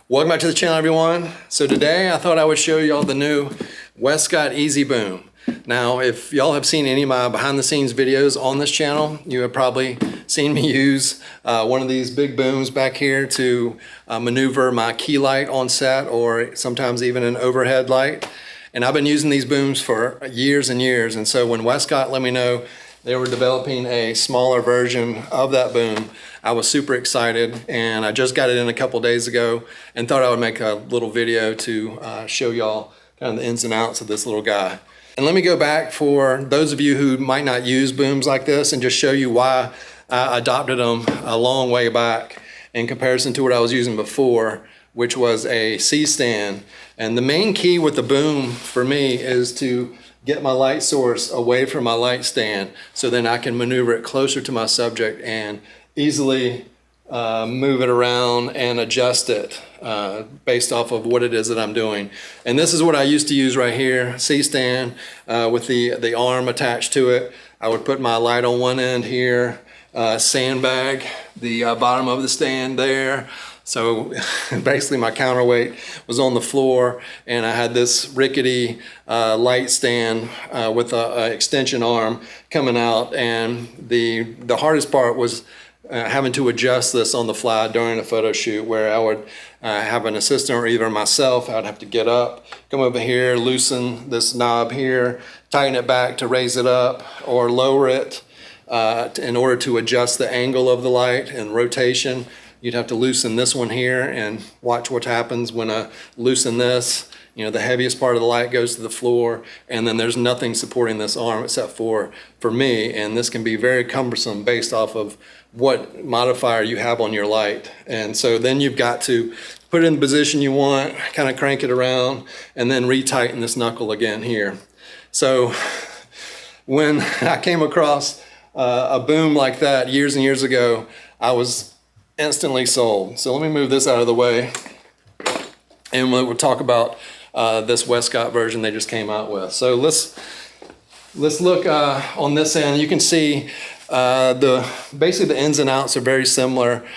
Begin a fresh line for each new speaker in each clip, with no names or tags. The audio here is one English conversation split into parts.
Welcome back to the channel, everyone. So today I thought I would show y'all the new Westcott Easy Boom. Now, if y'all have seen any of my behind the scenes videos on this channel, you have probably seen me use one of these big booms back here to maneuver my key light on set, or sometimes even an overhead light. And I've been using these booms for years and years. And so when Westcott let me know they were developing a smaller version of that boom, I was super excited, and I just got it in a couple days ago and thought I would make a little video to show y'all kind of the ins and outs of this little guy. And let me go back for those of you who might not use booms like this and just show you why I adopted them a long way back in comparison to what I was using before, which was a C-stand. And the main key with the boom for me is to get my light source away from my light stand so then I can maneuver it closer to my subject and easily move it around and adjust it based off of what it is that I'm doing. And this is what I used to use right here, C-stand with the arm attached to it. I would put my light on one end here, sandbag the bottom of the stand there. So basically my counterweight was on the floor, and I had this rickety light stand with an extension arm coming out, and the hardest part was having to adjust this on the fly during a photo shoot, where I would have an assistant or either myself. I'd have to get up, come over here, loosen this knob here, tighten it back to raise it up, or lower it in order to adjust the angle of the light and rotation. You'd have to loosen this one here, and watch what happens when I loosen this. You know, the heaviest part of the light goes to the floor, and then there's nothing supporting this arm except for me, and this can be very cumbersome based off of what modifier you have on your light. And so then you've got to put it in the position you want, kind of crank it around, and then retighten this knuckle again here. So when I came across a boom like that years and years ago, I was instantly sold. So let me move this out of the way, and we'll talk about this Westcott version they just came out with. So let's look on this end. You can see basically the ins and outs are very similar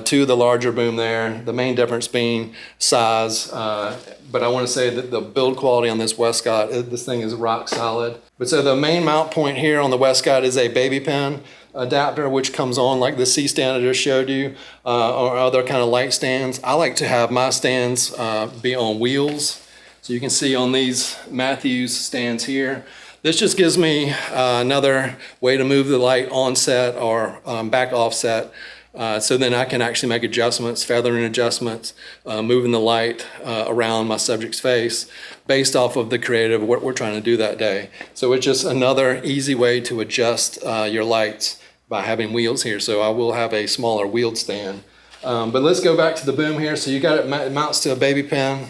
to the larger boom there. The main difference being size, but I want to say that the build quality on this Westcott, this thing is rock solid. But so the main mount point here on the Westcott is a baby pin adapter, which comes on like the C-stand I just showed you, or other kind of light stands. I like to have my stands be on wheels. So you can see on these Mathews stands here, this just gives me another way to move the light on set or back off set. So then I can actually make adjustments, feathering adjustments, moving the light around my subject's face based off of the creative, what we're trying to do that day. So it's just another easy way to adjust your lights by having wheels here. So I will have a smaller wheeled stand. But let's go back to the boom here. So you got it mounts to a baby pin.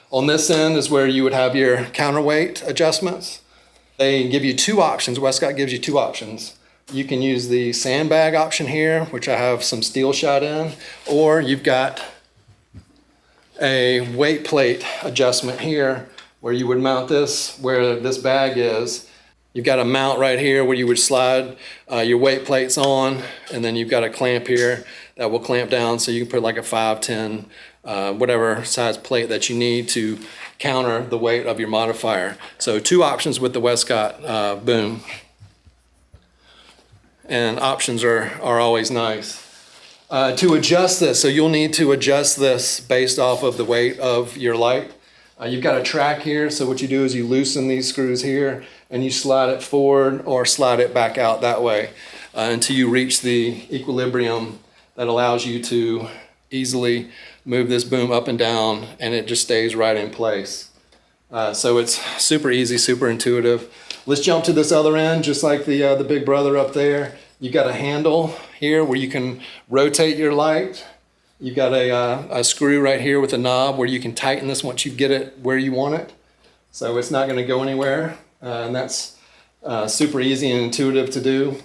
On this end is where you would have your counterweight adjustments. They give you two options. Westcott gives you two options. You can use the sandbag option here, which I have some steel shot in, or you've got a weight plate adjustment here where you would mount this where this bag is. You've got a mount right here where you would slide your weight plates on, and then you've got a clamp here that will clamp down, so you can put like a 5, 10, whatever size plate that you need to counter the weight of your modifier. So two options with the Westcott boom. And options are always nice. To adjust this, so you'll need to adjust this based off of the weight of your light. You've got a track here, so what you do is you loosen these screws here and you slide it forward or slide it back out that way until you reach the equilibrium that allows you to easily move this boom up and down, and it just stays right in place. So it's super easy, super intuitive. Let's jump to this other end, just like the big brother up there. You've got a handle here where you can rotate your light. You've got a screw right here with a knob where you can tighten this once you get it where you want it. So it's not going to go anywhere, and that's super easy and intuitive to do.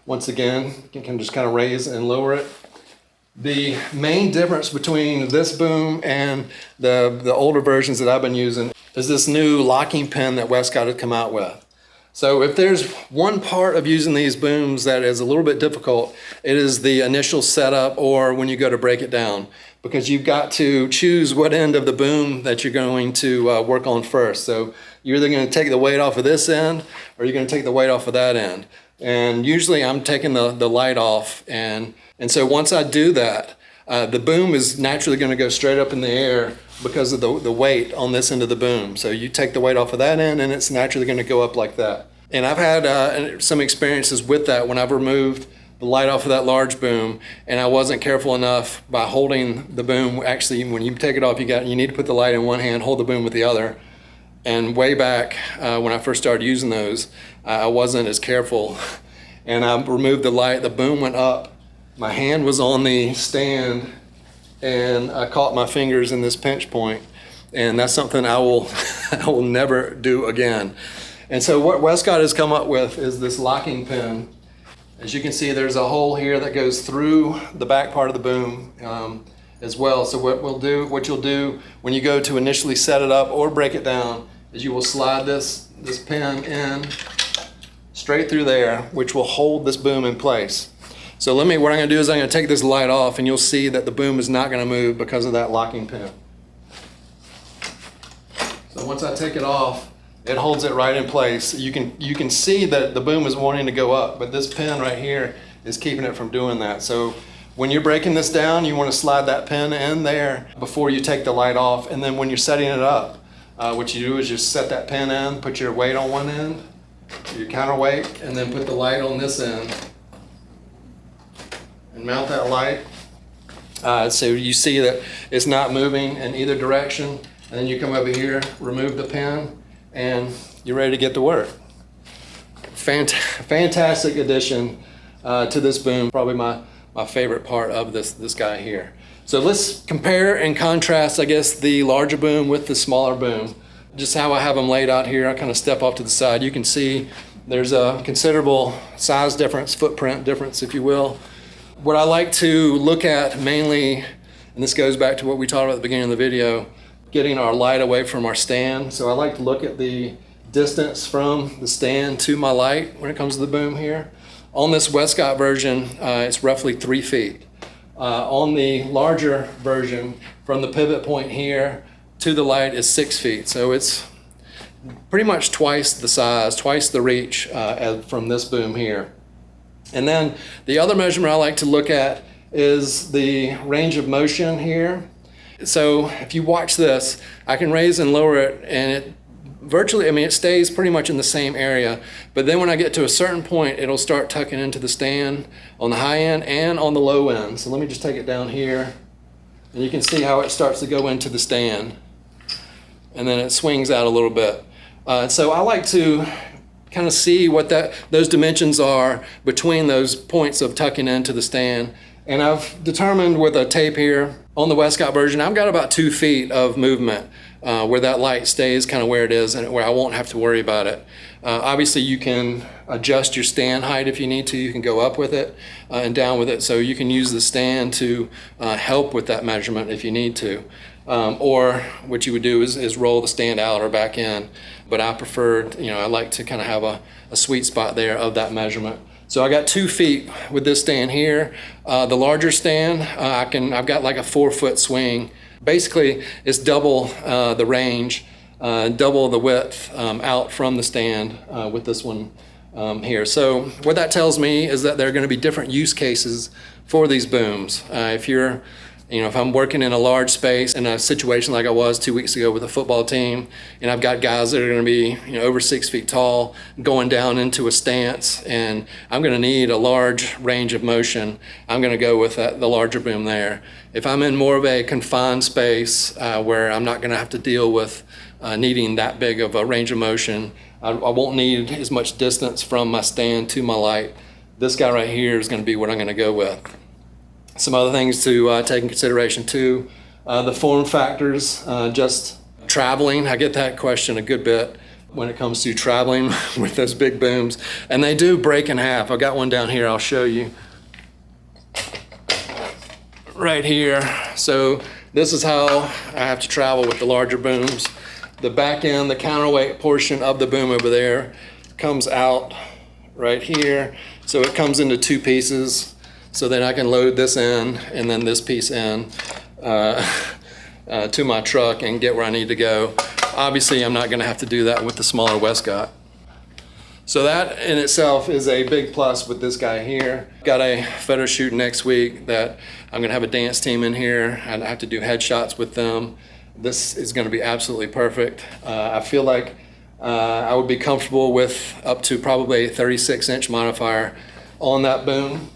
Once again, you can just kind of raise and lower it. The main difference between this boom and the older versions that I've been using is this new locking pin that Westcott has come out with. So if there's one part of using these booms that is a little bit difficult, it is the initial setup or when you go to break it down, because you've got to choose what end of the boom that you're going to work on first. So you're either going to take the weight off of this end or you're going to take the weight off of that end. And usually I'm taking the light off, and so once I do that, the boom is naturally going to go straight up in the air because of the weight on this end of the boom. So you take the weight off of that end and it's naturally going to go up like that. And I've had some experiences with that when I've removed the light off of that large boom and I wasn't careful enough by holding the boom. Actually, when you take it off, you need to put the light in one hand, hold the boom with the other. And way back when I first started using those, I wasn't as careful, and I removed the light, the boom went up, my hand was on the stand, and I caught my fingers in this pinch point, and that's something I will never do again. And so what Westcott has come up with is this locking pin. As you can see, there's a hole here that goes through the back part of the boom as well. So what you'll do when you go to initially set it up or break it down is you will slide this pin in straight through there, which will hold this boom in place. So what I'm going to do is I'm going to take this light off, and you'll see that the boom is not going to move because of that locking pin. So once I take it off, it holds it right in place. You can see that the boom is wanting to go up, but this pin right here is keeping it from doing that. So when you're breaking this down, you want to slide that pin in there before you take the light off, and then when you're setting it up, what you do is just set that pin in, put your weight on one end, your counterweight, and then put the light on this end and mount that light. So you see that it's not moving in either direction, and then you come over here, remove the pin, and you're ready to get to work. Fantastic addition to this boom, probably my favorite part of this guy here. So let's compare and contrast, I guess, the larger boom with the smaller boom. Just how I have them laid out here, I kind of step off to the side. You can see there's a considerable size difference, footprint difference, if you will. What I like to look at mainly, and this goes back to what we talked about at the beginning of the video, getting our light away from our stand. So I like to look at the distance from the stand to my light when it comes to the boom here. On this Westcott version, it's roughly 3 feet. On the larger version, from the pivot point here to the light is 6 feet. So it's pretty much twice the size, twice the reach from this boom here. And then the other measurement I like to look at is the range of motion here. So if you watch this, I can raise and lower it, and it virtually, it stays pretty much in the same area. But then when I get to a certain point, it'll start tucking into the stand on the high end and on the low end. So let me just take it down here, and you can see how it starts to go into the stand, and then it swings out a little bit. So I like to kind of see what those dimensions are between those points of tucking into the stand. And I've determined with a tape here on the Westcott version, I've got about 2 feet of movement where that light stays kind of where it is and where I won't have to worry about it. Obviously you can adjust your stand height if you need to. You can go up with it and down with it. So you can use the stand to help with that measurement if you need to. Or what you would do is roll the stand out or back in. But I preferred, I like to kind of have a sweet spot there of that measurement. So I got 2 feet with this stand here. The larger stand, I've got like a 4-foot swing. Basically, it's double the range, double the width out from the stand with this one here. So what that tells me is that there are going to be different use cases for these booms. If I'm working in a large space in a situation like I was 2 weeks ago with a football team, and I've got guys that are going to be over 6 feet tall going down into a stance, and I'm going to need a large range of motion, I'm going to go with the larger boom there. If I'm in more of a confined space where I'm not going to have to deal with needing that big of a range of motion, I won't need as much distance from my stand to my light. This guy right here is going to be what I'm going to go with. Some other things to take in consideration too, the form factors, just traveling. I get that question a good bit when it comes to traveling with those big booms, and they do break in half. I've got one down here, I'll show you. Right here. So this is how I have to travel with the larger booms. The back end, the counterweight portion of the boom over there comes out right here. So it comes into two pieces. So then I can load this in and then this piece in to my truck and get where I need to go. Obviously, I'm not gonna have to do that with the smaller Westcott. So that in itself is a big plus with this guy here. Got a photo shoot next week that I'm gonna have a dance team in here and I have to do headshots with them. This is gonna be absolutely perfect. I feel like I would be comfortable with up to probably a 36-inch modifier on that boom.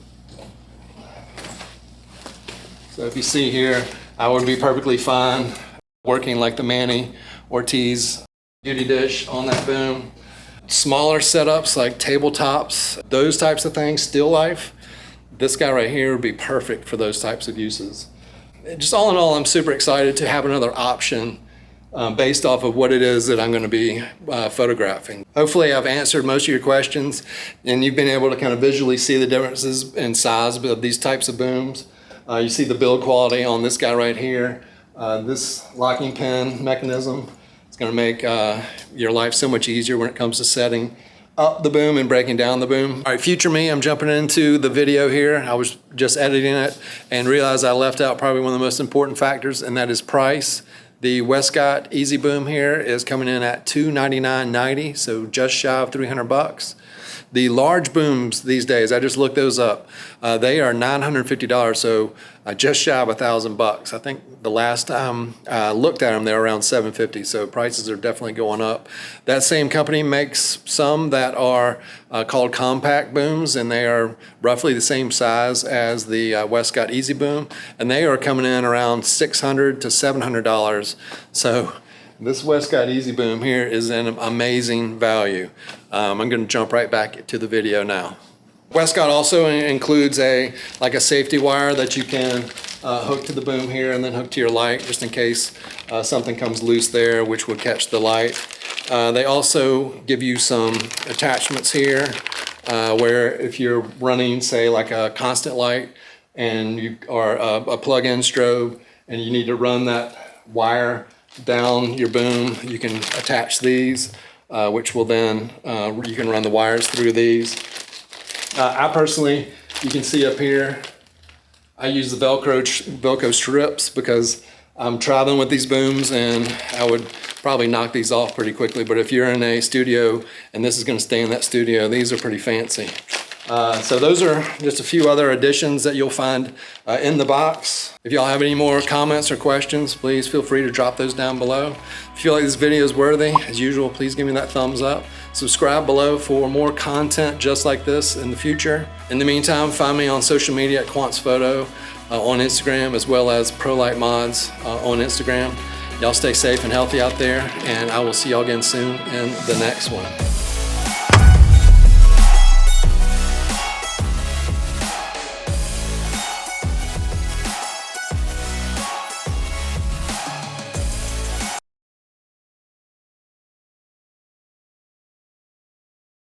So if you see here, I would be perfectly fine working like the Manny Ortiz beauty dish on that boom. Smaller setups like tabletops, those types of things, still life, this guy right here would be perfect for those types of uses. Just all in all, I'm super excited to have another option based off of what it is that I'm going to be photographing. Hopefully I've answered most of your questions and you've been able to kind of visually see the differences in size of these types of booms. You see the build quality on this guy right here. This locking pin mechanism is going to make your life so much easier when it comes to setting up the boom and breaking down the boom. All right, future me, I'm jumping into the video here. I was just editing it and realized I left out probably one of the most important factors, and that is price. The Westcott Easy Boom here is coming in at $299.90, so just shy of 300 bucks. The large booms these days, I just looked those up, they are $950, so just shy of 1,000 bucks. I think the last time I looked at them, they were around $750, so prices are definitely going up. That same company makes some that are called compact booms, and they are roughly the same size as the Westcott Easy Boom, and they are coming in around $600 to $700. So this Westcott Easy Boom here is an amazing value. I'm going to jump right back to the video now. Westcott also includes a safety wire that you can hook to the boom here and then hook to your light just in case something comes loose there, which would catch the light. They also give you some attachments here where if you're running, say, like a constant light and you are a plug-in strobe and you need to run that wire down your boom, you can attach these, which will then, you can run the wires through these. I personally, you can see up here, I use the Velcro strips because I'm traveling with these booms and I would probably knock these off pretty quickly, but if you're in a studio and this is going to stay in that studio, these are pretty fancy. So those are just a few other additions that you'll find in the box. If y'all have any more comments or questions, please feel free to drop those down below. If you feel like this video is worthy, as usual, please give me that thumbs up. Subscribe below for more content just like this in the future. In the meantime, find me on social media at quantzphoto on Instagram, as well as ProLight Mods on Instagram. Y'all stay safe and healthy out there, and I will see y'all again soon in the next one.